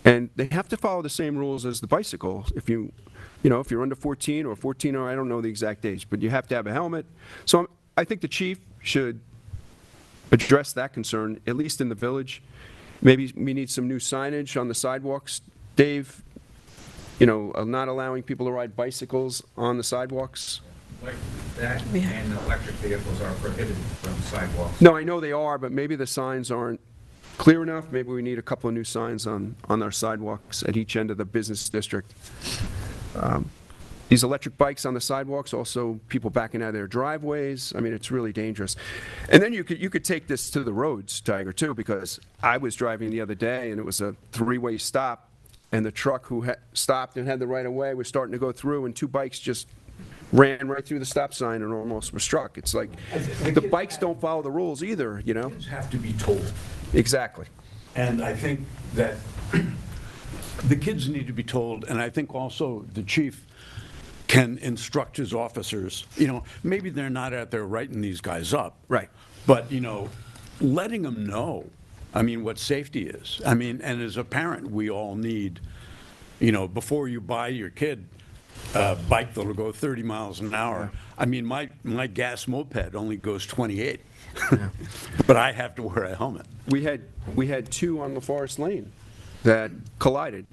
and they have to follow the same rules as the bicycle. If you're under 14 or 14, or I don't know the exact age, but you have to have a helmet. So I think the chief should address that concern, at least in the village. Maybe we need some new signage on the sidewalks, Dave, not allowing people to ride bicycles on the sidewalks. Like that and electric vehicles are prohibited from sidewalks. No, I know they are, but maybe the signs aren't clear enough. Maybe we need a couple of new signs on our sidewalks at each end of the business district. These electric bikes on the sidewalks, also people backing out of their driveways. I mean, it's really dangerous. And then you could take this to the roads, Tiger, too, because I was driving the other day, and it was a three-way stop, and the truck who stopped and had the right-of-way was starting to go through, and two bikes just ran right through the stop sign and almost were struck. It's like, the bikes don't follow the rules either, Kids have to be told. Exactly. And I think that the kids need to be told, and I think also the chief can instruct his officers, maybe they're not out there writing these guys up. Right. But, letting them know, what safety is. And as a parent, we all need, before you buy your kid a bike that'll go 30 miles an hour. My gas moped only goes 28, but I have to wear a helmet. We had two on LaForest Lane that collided.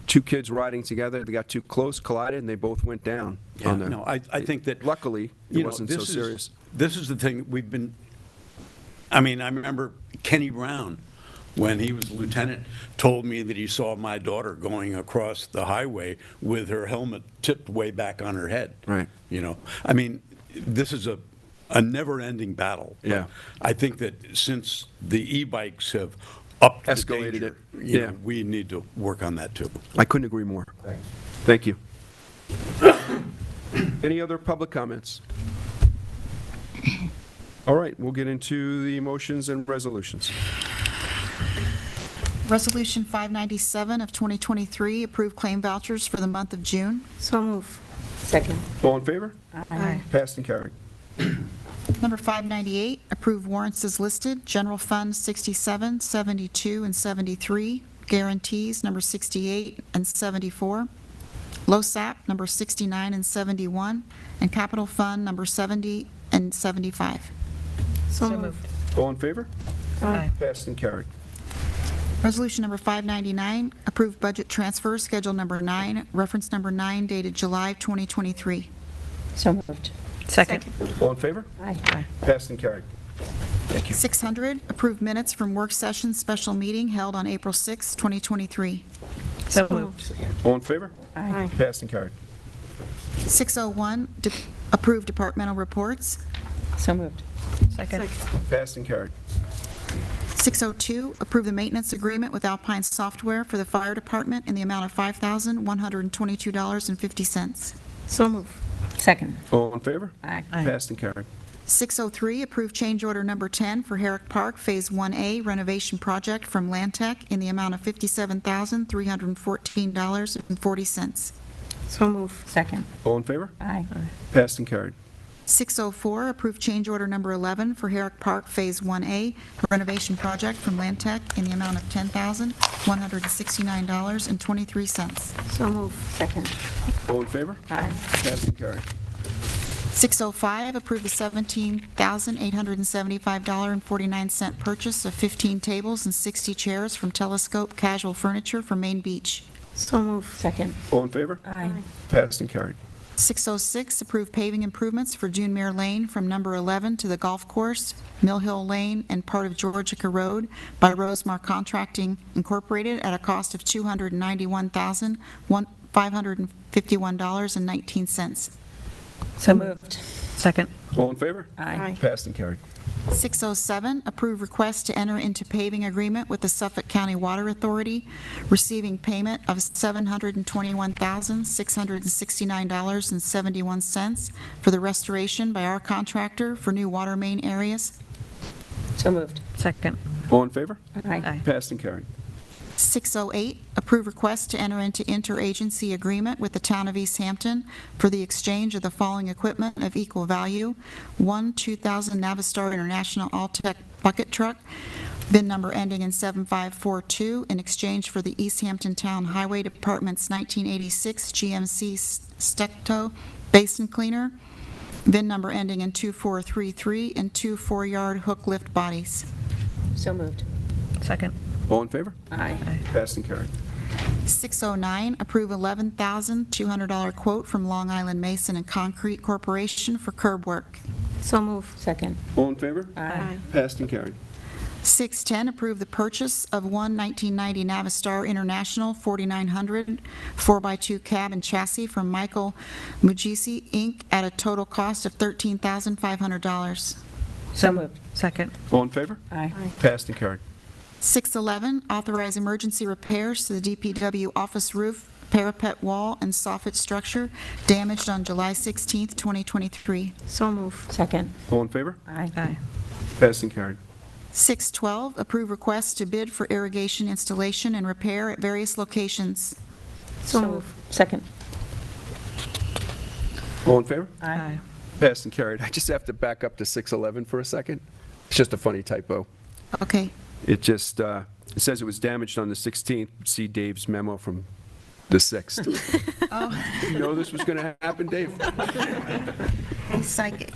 Two kids riding together, they got too close, collided, and they both went down. I think that luckily it wasn't so serious. This is the thing we've been. I remember Kenny Brown, when he was lieutenant, told me that he saw my daughter going across the highway with her helmet tipped way back on her head. Right. This is a never-ending battle. But yeah. I think that since the e-bikes have upped escalated the danger, it. we need to work on that too. I couldn't agree more. Thanks. Thank you. Any other public comments? All right, we'll get into the motions and resolutions. Resolution 597 of 2023, approve claim vouchers for the month of June. So move. Second. All in favor? Aye. Passed and carried. Number 598, approve warrants as listed. General Fund 67, 72, and 73. Guarantees number 68 and 74. LoSAP number 69 and 71. And Capital Fund number 70 and 75. So moved. All in favor? Aye. Passed and carried. Resolution number 599, approve budget transfer, schedule number 9, reference number 9, dated July 2023. So moved. Second. All in favor? Aye. Passed and carried. Thank you. 600, approve minutes from work session special meeting held on April 6, 2023. So moved. All in favor? Aye. Passed and carried. 601, approve departmental reports. So moved. Second. Passed and carried. 602, approve the maintenance agreement with Alpine Software for the fire department in the amount of $5,122.50. So move. Second. All in favor? Aye. Passed and carried. 603, approve change order number 10 for Herrick Park Phase 1A renovation project from Lantec in the amount of $57,314.40. So move. Second. All in favor? Aye. Passed and carried. 604, approve change order number 11 for Herrick Park Phase 1A renovation project from Lantec in the amount of $10,169.23. So move. Second. All in favor? Aye. Passed and carried. 605, approve the $17,875.49 purchase of 15 tables and 60 chairs from Telescope Casual Furniture for Main Beach. So move. Second. All in favor? Aye. Passed and carried. 606, approve paving improvements for June Mere Lane from number 11 to the golf course, Mill Hill Lane, and part of Georgica Road by Rosemar Contracting Incorporated at a cost of $291,551.19. So moved. Second. All in favor? Aye. Passed and carried. 607, approve request to enter into paving agreement with the Suffolk County Water Authority, receiving payment of $721,669.71 for the restoration by our contractor for new water main areas. So moved. Second. All in favor? Aye. Passed and carried. 608, approve request to enter into interagency agreement with the town of East Hampton for the exchange of the following equipment of equal value: one 2000 Navistar International All-Tech bucket truck, VIN number ending in 7542, in exchange for the East Hampton Town Highway Department's 1986 GMC Stecto basin cleaner, VIN number ending in 2433, and 2 4-yard hook lift bodies. So moved. Second. All in favor? Aye. Passed and carried. 609, approve $11,200 quote from Long Island Mason and Concrete Corporation for curb work. So move. Second. All in favor? Aye. Passed and carried. 610, approve the purchase of one 1990 Navistar International 4900 4x2 cab and chassis from Michael Mugisi, Inc. at a total cost of $13,500. So moved. Second. All in favor? Aye. Passed and carried. 611, authorize emergency repairs to the DPW office roof, parapet wall, and soffit structure damaged on July 16, 2023. So move. Second. All in favor? Aye. Passed and carried. 612, approve request to bid for irrigation installation and repair at various locations. So move. Second. All in favor? Aye. Passed and carried. I just have to back up to 611 for a second. It's just a funny typo. Okay. It just, it says it was damaged on the 16th. See Dave's memo from the 6th. Oh. You know this was going to happen, Dave? He's psychic.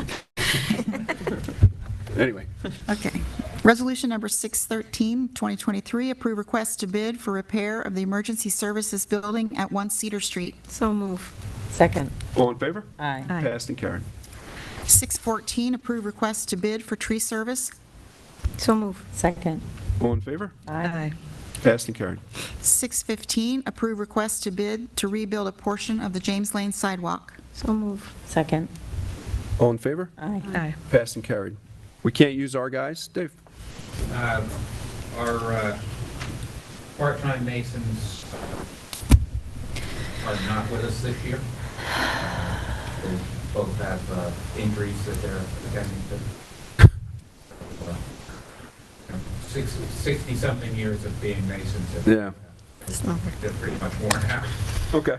Anyway. Okay. Resolution number 613, 2023, approve request to bid for repair of the emergency services building at 1 Cedar Street. So move. Second. All in favor? Aye. Passed and carried. 614, approve request to bid for tree service. So move. Second. All in favor? Aye. Passed and carried. 615, approve request to bid to rebuild a portion of the James Lane sidewalk. So move. Second. All in favor? Aye. Passed and carried. We can't use our guys, Dave? Our part-time masons are not with us this year. They both have injuries that they're attending to. 60-something years of being Masons. Yeah. They're pretty much worn out. Okay.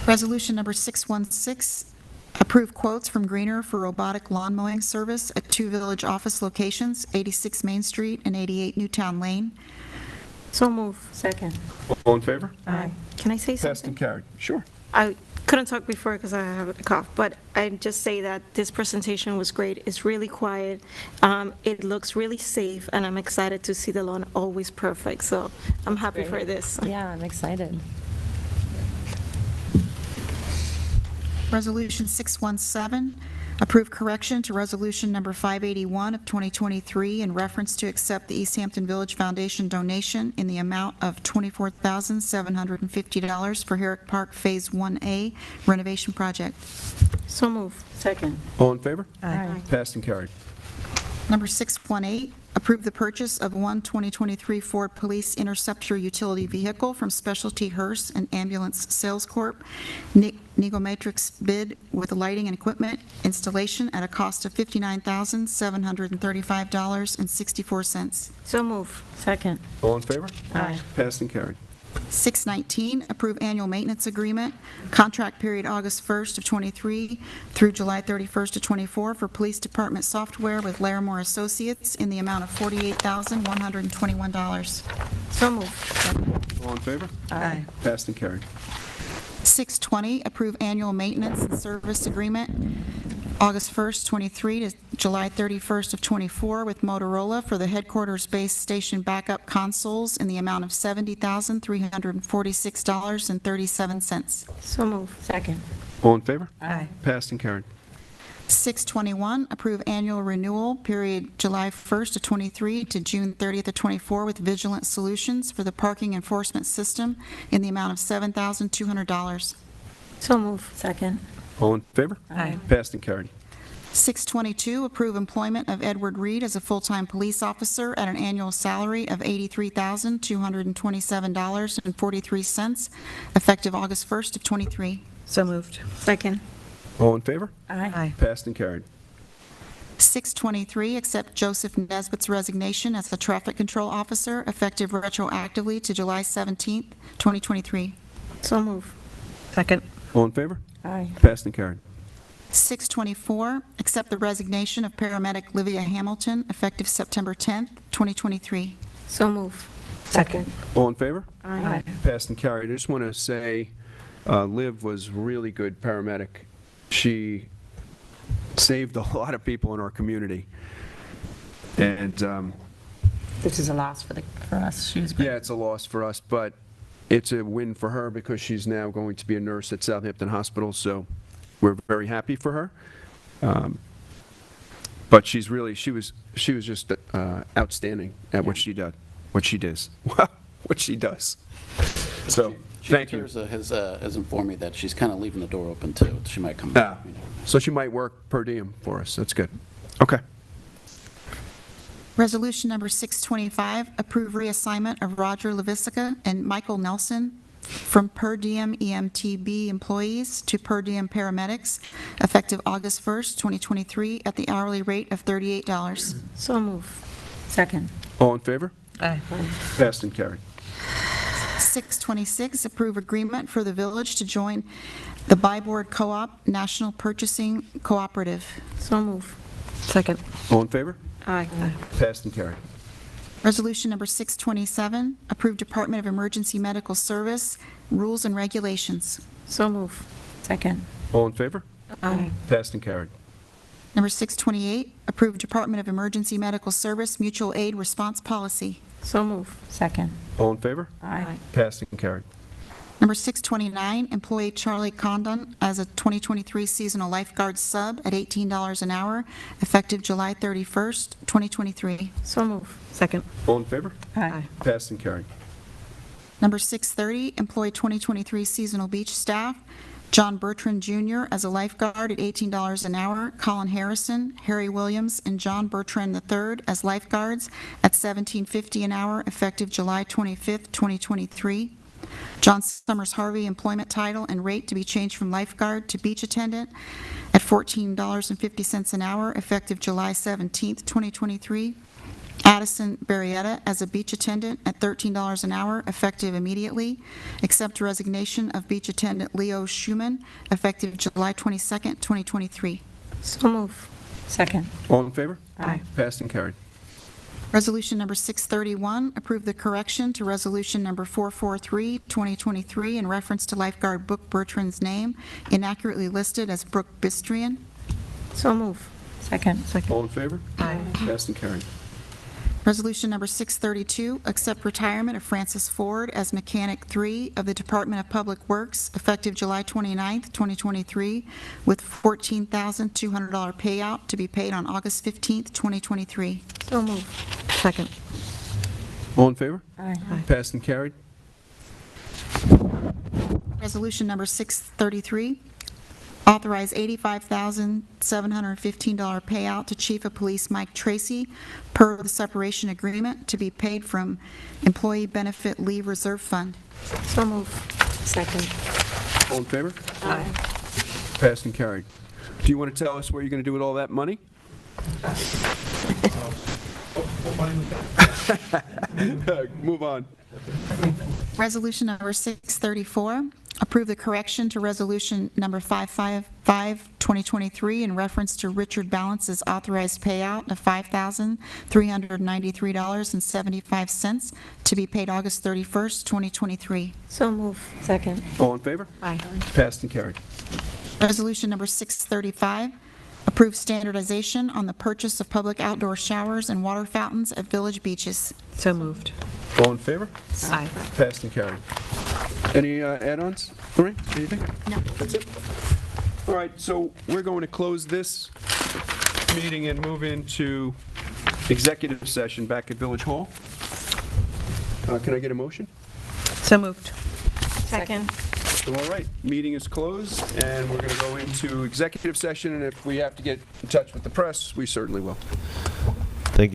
Resolution number 616, approve quotes from Greener for robotic lawn mowing service at 2 village office locations, 86 Main Street and 88 Newtown Lane. So move. Second. All in favor? Aye. Can I say Passed something? and carried. Sure. I couldn't talk before because I have a cough, but I just say that this presentation was great. It's really quiet. It looks really safe, and I'm excited to see the lawn always perfect. So I'm happy for this. Yeah, I'm excited. Resolution 617, approve correction to Resolution number 581 of 2023 in reference to accept the East Hampton Village Foundation donation in the amount of $24,750 for Herrick Park Phase 1A renovation project. So move. Second. All in favor? Aye. Passed and carried. Number 618, approve the purchase of one 2023 Ford Police Interceptor utility vehicle from Specialty Hearse and Ambulance Sales Corp. Negomatrix bid with lighting and equipment installation at a cost of $59,735.64. So move. Second. All in favor? Aye. Passed and carried. 619, approve annual maintenance agreement, contract period August 1st of '23 through July 31st of '24 for Police Department software with Larimore Associates in the amount of $48,121. So move. All in favor? Aye. Passed and carried. 620, approve annual maintenance and service agreement, August 1st, '23 to July 31st of '24 with Motorola for the headquarters base station backup consoles in the amount of $70,346.37. So move. Second. All in favor? Aye. Passed and carried. 621, approve annual renewal period July 1st of '23 to June 30th of '24 with Vigilant Solutions for the parking enforcement system in the amount of $7,200. So move. Second. All in favor? Aye. Passed and carried. 622, approve employment of Edward Reed as a full-time police officer at an annual salary of $83,227.43, effective August 1st of '23. So moved. Second. All in favor? Aye. Passed and carried. 623, accept Joseph Nesbitt's resignation as the traffic control officer, effective retroactively to July 17th, 2023. So move. Second. All in favor? Aye. Passed and carried. 624, accept the resignation of paramedic Livia Hamilton, effective September 10th, 2023. So move. Second. All in favor? Aye. Passed and carried. I just want to say, Liv was really good paramedic. She saved a lot of people in our community. And, This is a loss for us. She was great. yeah, it's a loss for us, but it's a win for her because she's now going to be a nurse at Southampton Hospital, so we're very happy for her. But she was just outstanding at what she does. What she does. So, thank you. Has informed me that she's kind of leaving the door open, too. She might come Ah, back. so she might work per diem for us. That's good. Okay. Resolution number 625, approve reassignment of Roger Levisika and Michael Nelson from per diem EMTB employees to per diem paramedics, effective August 1st, 2023, at the hourly rate of $38. So move. Second. All in favor? Aye. Passed and carried. 626, approve agreement for the village to join the Buy Board Co-op National Purchasing Cooperative. So move. Second. All in favor? Aye. Passed and carried. Resolution number 627, approve Department of Emergency Medical Service rules and regulations. So move. Second. All in favor? Aye. Passed and carried. Number 628, approve Department of Emergency Medical Service mutual aid response policy. So move. Second. All in favor? Aye. Passed and carried. Number 629, employ Charlie Condon as a 2023 seasonal lifeguard sub at $18 an hour, effective July 31st, 2023. So move. Second. All in favor? Aye. Passed and carried. Number 630, employ 2023 seasonal beach staff, John Bertrand Jr. as a lifeguard at $18 an hour, Colin Harrison, Harry Williams, and John Bertrand III as lifeguards at $17.50 an hour, effective July 25th, 2023. John Summers Harvey, employment title and rate to be changed from lifeguard to beach attendant at $14.50 an hour, effective July 17th, 2023. Addison Barrietta as a beach attendant at $13 an hour, effective immediately. Accept resignation of beach attendant Leo Schumann, effective July 22nd, 2023. So move. Second. All in favor? Aye. Passed and carried. Resolution number 631, approve the correction to resolution number 443, 2023, in reference to lifeguard Brooke Bertrand's name, inaccurately listed as Brooke Bistrian. So move. Second. All in favor? Aye. Passed and carried. Resolution number 632, accept retirement of Francis Ford as Mechanic 3 of the Department of Public Works, effective July 29th, 2023, with $14,200 payout to be paid on August 15th, 2023. So move. Second. All in favor? Aye. Passed and carried. Resolution number 633, authorize $85,715 payout to Chief of Police Mike Tracy per the separation agreement to be paid from Employee Benefit Leave Reserve Fund. So move. Second. All in favor? Aye. Passed and carried. Do you want to tell us where you're going to do with all that money? Move on. Resolution number 634, approve the correction to resolution number 555, 2023, in reference to Richard Balance's authorized payout of $5,393.75 to be paid August 31st, 2023. So move. Second. All in favor? Aye. Passed and carried. Resolution number 635, approve standardization on the purchase of public outdoor showers and water fountains at village beaches. So moved. All in favor? Aye. Passed and carried. Any add-ons? Lorraine, anything? No. That's it? All right, so we're going to close this meeting and move into executive session back at Village Hall. Can I get a motion? So moved. Second. So, all right, meeting is closed, and we're going to go into executive session, and if we have to get in touch with the press, we certainly will.